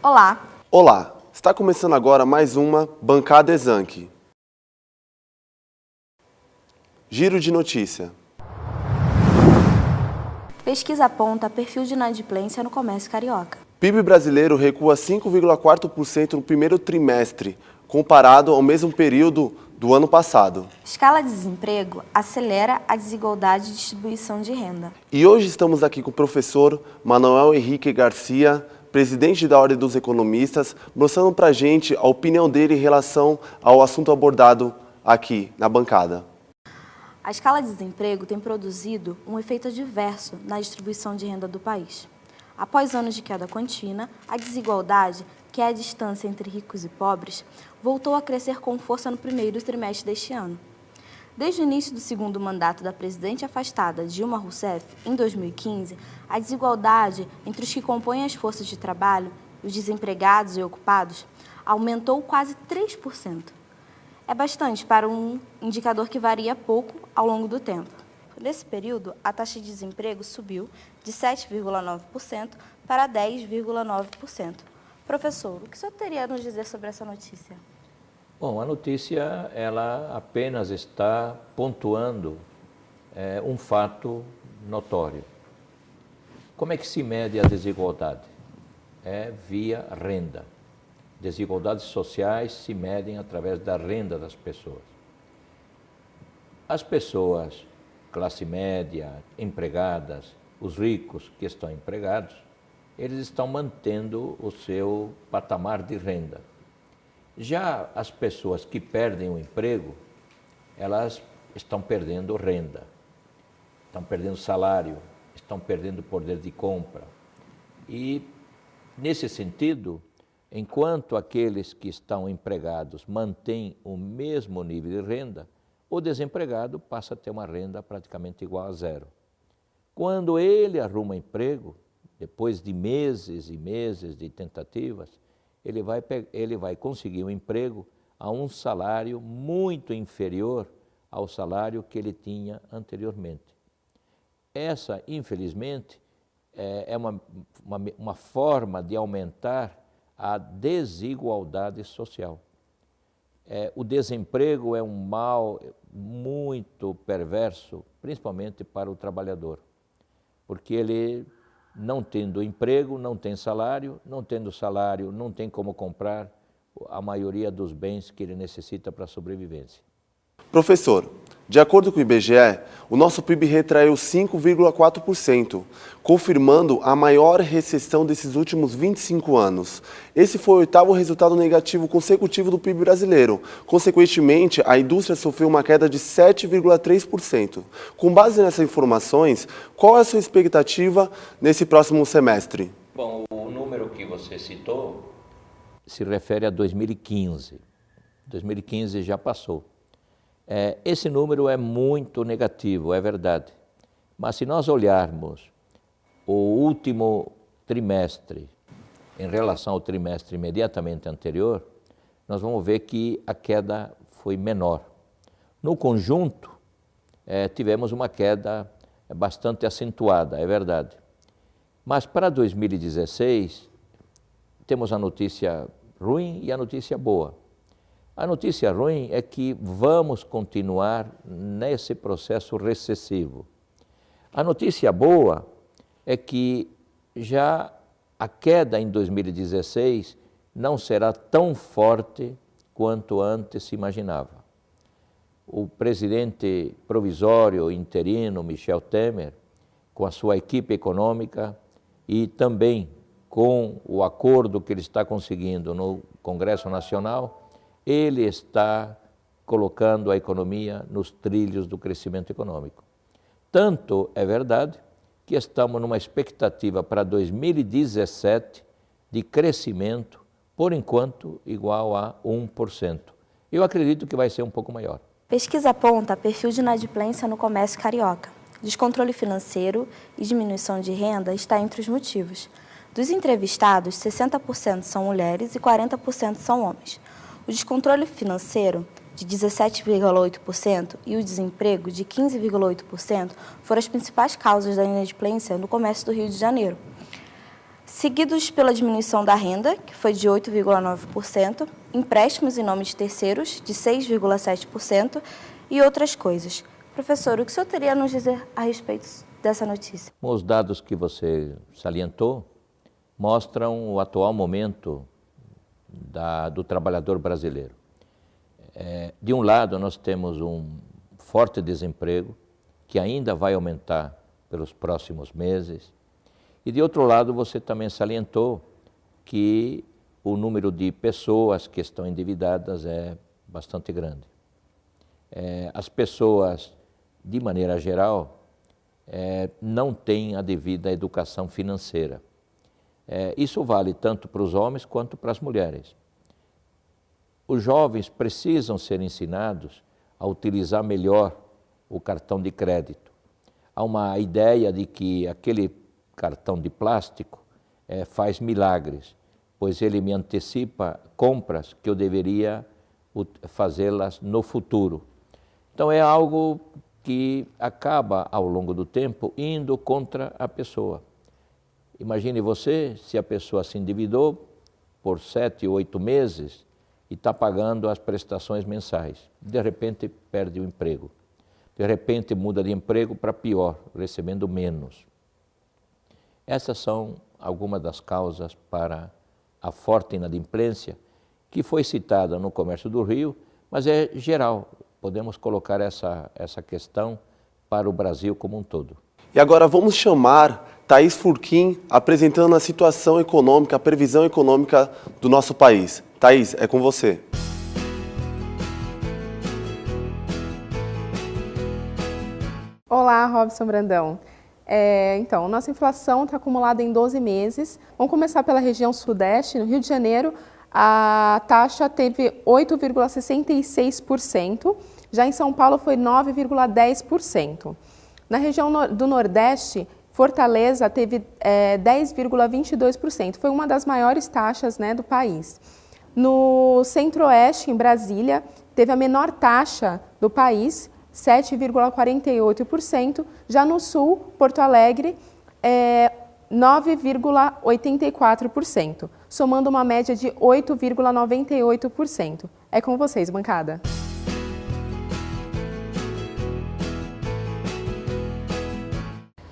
Olá! Olá! Está começando agora mais uma Bancada Exanc. Giro de notícia. Pesquisa aponta perfil de inadimplência no comércio carioca. PIB brasileiro recua 5,4% no primeiro trimestre, comparado ao mesmo período do ano passado. Escala de desemprego acelera a desigualdade de distribuição de renda. E hoje estamos aqui com o professor Manuel Henrique Garcia, presidente da Ordem dos Economistas, mostrando para a gente a opinião dele em relação ao assunto abordado aqui na bancada. A escala de desemprego tem produzido um efeito adverso na distribuição de renda do país. Após anos de queda contínua, a desigualdade, que é a distância entre ricos e pobres, voltou a crescer com força no primeiro trimestre deste ano. Desde o início do segundo mandato da presidente afastada Dilma Rousseff, em 2015, a desigualdade entre os que compõem as forças de trabalho, os desempregados e ocupados, aumentou quase 3%. É bastante para um indicador que varia pouco ao longo do tempo. Nesse período, a taxa de desemprego subiu de 7,9% para 10,9%. Professor, o que o senhor teria a nos dizer sobre essa notícia? Bom, a notícia ela apenas está pontuando um fato notório. Como é que se mede a desigualdade? É via renda. Desigualdades sociais se medem através da renda das pessoas. As pessoas, classe média, empregadas, os ricos que estão empregados, eles estão mantendo o seu patamar de renda. Já as pessoas que perdem o emprego, elas estão perdendo renda, estão perdendo salário, estão perdendo poder de compra. E, nesse sentido, enquanto aqueles que estão empregados mantêm o mesmo nível de renda, o desempregado passa a ter uma renda praticamente igual a zero. Quando ele arruma emprego, depois de meses e meses de tentativas, ele vai conseguir um emprego a um salário muito inferior ao salário que ele tinha anteriormente. Essa, infelizmente, é uma forma de aumentar a desigualdade social. O desemprego é um mal muito perverso, principalmente para o trabalhador, porque ele, não tendo emprego, não tem salário, não tendo salário, não tem como comprar a maioria dos bens que ele necessita para a sobrevivência. Professor, de acordo com o IBGE, o nosso PIB retraiu 5,4%, confirmando a maior recessão desses últimos 25 anos. Esse foi o oitavo resultado negativo consecutivo do PIB brasileiro. Consequentemente, a indústria sofreu uma queda de 7,3%. Com base nessas informações, qual é a sua expectativa nesse próximo semestre? Bom, o número que você citou se refere a 2015. 2015 já passou. Esse número é muito negativo, é verdade. Mas se nós olharmos o último trimestre em relação ao trimestre imediatamente anterior, nós vamos ver que a queda foi menor. No conjunto, tivemos uma queda bastante acentuada, é verdade. Mas para 2016, temos a notícia ruim e a notícia boa. A notícia ruim é que vamos continuar nesse processo recessivo. A notícia boa é que já a queda em 2016 não será tão forte quanto antes se imaginava. O presidente provisório interino, Michel Temer, com a sua equipe econômica e também com o acordo que ele está conseguindo no Congresso Nacional, ele está colocando a economia nos trilhos do crescimento econômico. Tanto é verdade que estamos numa expectativa para 2017 de crescimento, por enquanto, igual a 1%. Eu acredito que vai ser um pouco maior. Pesquisa aponta perfil de inadimplência no comércio carioca. Descontrole financeiro e diminuição de renda está entre os motivos. Dos entrevistados, 60% são mulheres e 40% são homens. O descontrole financeiro, de 17,8%, e o desemprego, de 15,8%, foram as principais causas da inadimplência no comércio do Rio de Janeiro. seguidos pela diminuição da renda, que foi de 8,9%, empréstimos em nome de terceiros, de 6,7%, e outras coisas. Professor, o que o senhor teria a nos dizer a respeito dessa notícia? Os dados que você salientou mostram o atual momento do trabalhador brasileiro. De um lado, nós temos um forte desemprego, que ainda vai aumentar pelos próximos meses. E de outro lado, você também salientou que o número de pessoas que estão endividadas é bastante grande. As pessoas, de maneira geral, não têm a devida educação financeira. Isso vale tanto para os homens quanto para as mulheres. Os jovens precisam ser ensinados a utilizar melhor o cartão de crédito. Há uma ideia de que aquele cartão de plástico faz milagres, pois ele me antecipa compras que eu deveria fazê-las no futuro. Então é algo que acaba, ao longo do tempo, indo contra a pessoa. Imagine você, se a pessoa se endividou por 7 ou 8 meses e está pagando as prestações mensais. De repente perde o emprego. De repente muda de emprego para pior, recebendo menos. Essas são algumas das causas para a forte inadimplência, que foi citada no Comércio do Rio, mas é geral. Podemos colocar essa questão para o Brasil como um todo. E agora vamos chamar Thaís Furquim, apresentando a situação econômica, a previsão econômica do nosso país. Thaís, é com você. Olá, Robson Brandão. Então, nossa inflação está acumulada em 12 meses. Vamos começar pela região sudeste. No Rio de Janeiro, a taxa teve 8,66%. Já em São Paulo foi 9,10%. Na região do Nordeste, Fortaleza teve 10,22%. Foi uma das maiores taxas, né, do país. No Centro-Oeste, em Brasília, teve a menor taxa do país, 7,48%. Já no Sul, Porto Alegre, 9,84%, somando uma média de 8,98%. É com vocês, bancada.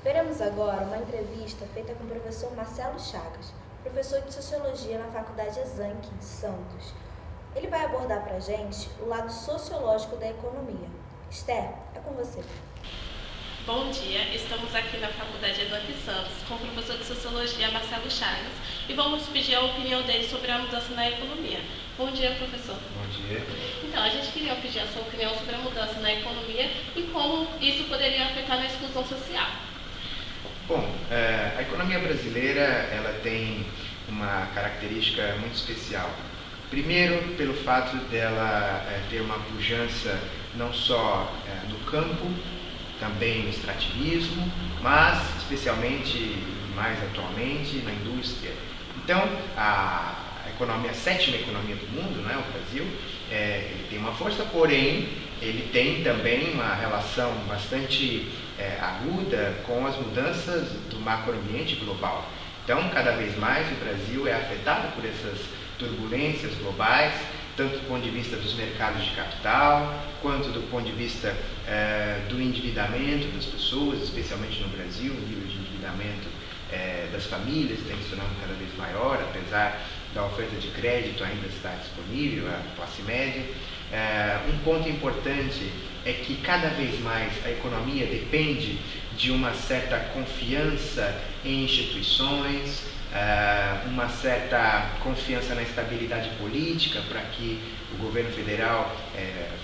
Veremos agora uma entrevista feita com o professor Marcelo Chagas, professor de Sociologia na Faculdade Exanc, em Santos. Ele vai abordar para a gente o lado sociológico da economia. Esther, é com você. Bom dia, estamos aqui na Faculdade Exanc Santos com o professor de Sociologia Marcelo Chagas e vamos pedir a opinião dele sobre a mudança na economia. Bom dia, professor. Bom dia. Então, a gente queria pedir a sua opinião sobre a mudança na economia e como isso poderia afetar na exclusão social. Bom, a economia brasileira ela tem uma característica muito especial. Primeiro, pelo fato dela ter uma pujança não só no campo, também no extrativismo, mas especialmente, mais atualmente, na indústria. Então, a sétima economia do mundo, né, o Brasil, ele tem uma força, porém, ele tem também uma relação bastante aguda com as mudanças do macroambiente global. Então, cada vez mais o Brasil é afetado por essas turbulências globais, tanto do ponto de vista dos mercados de capital, quanto do ponto de vista do endividamento das pessoas, especialmente no Brasil, o nível de endividamento das famílias está se tornando cada vez maior, apesar da oferta de crédito ainda estar disponível à classe média. Um ponto importante é que cada vez mais a economia depende de uma certa confiança em instituições, uma certa confiança na estabilidade política para que o governo federal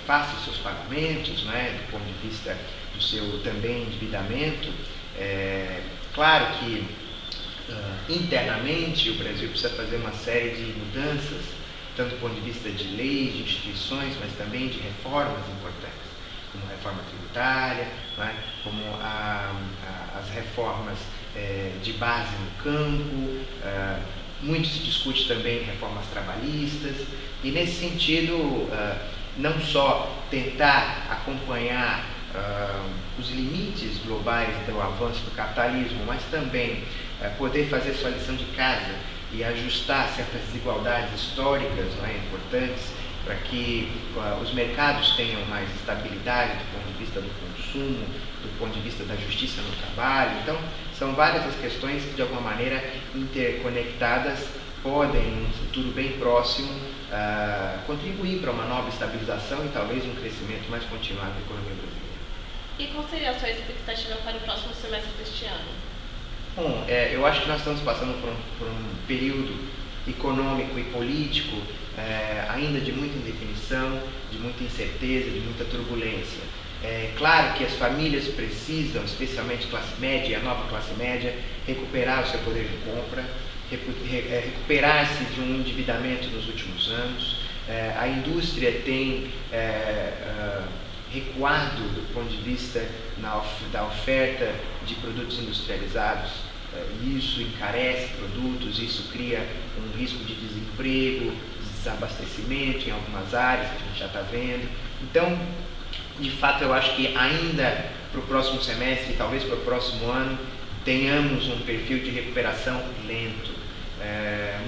faça os seus pagamentos, né, do ponto de vista do seu também endividamento. Claro que internamente o Brasil precisa fazer uma série de mudanças, tanto do ponto de vista de leis, de instituições, mas também de reformas importantes, como a reforma tributária, né, como as reformas de base no campo. Muito se discute também reformas trabalhistas, e nesse sentido, não só tentar acompanhar os limites globais do avanço do capitalismo, mas também poder fazer sua lição de casa e ajustar certas desigualdades históricas, não é, importantes, para que os mercados tenham mais estabilidade do ponto de vista do consumo, do ponto de vista da justiça no trabalho. Então, são várias as questões que, de alguma maneira, interconectadas, podem, num futuro bem próximo, contribuir para uma nova estabilização e talvez um crescimento mais continuado da economia brasileira. E qual seria a sua expectativa para o próximo semestre deste ano? Bom, eu acho que nós estamos passando por um período econômico e político ainda de muita indefinição, de muita incerteza, de muita turbulência. É claro que as famílias precisam, especialmente classe média e a nova classe média, recuperar o seu poder de compra, recuperar-se de um endividamento nos últimos anos. A indústria tem recuado do ponto de vista da oferta de produtos industrializados. Isso encarece produtos, isso cria um risco de desemprego, desabastecimento em algumas áreas que a gente já está vendo. Então, de fato, eu acho que ainda para o próximo semestre, talvez para o próximo ano, tenhamos um perfil de recuperação lento,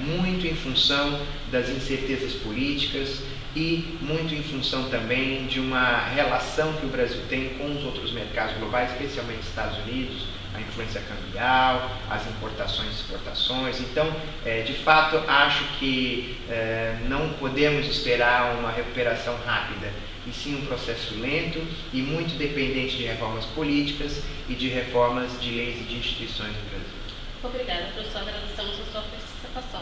muito em função das incertezas políticas e muito em função também de uma relação que o Brasil tem com os outros mercados globais, especialmente Estados Unidos, a influência cambial, as importações e exportações. Então, de fato, acho que não podemos esperar uma recuperação rápida, e sim um processo lento e muito dependente de reformas políticas e de reformas de leis e de instituições no Brasil. Obrigada, professor. Agradecemos a sua participação.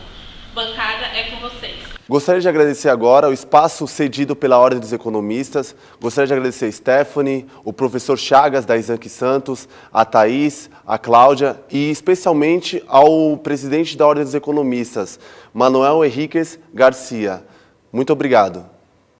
Bancada, é com vocês. Gostaria de agradecer agora o espaço cedido pela Ordem dos Economistas. Gostaria de agradecer a Stephanie, o professor Chagas, da Exanc Santos, a Thaís, a Cláudia e especialmente ao presidente da Ordem dos Economistas, Manuel Henriques Garcia. Muito obrigado.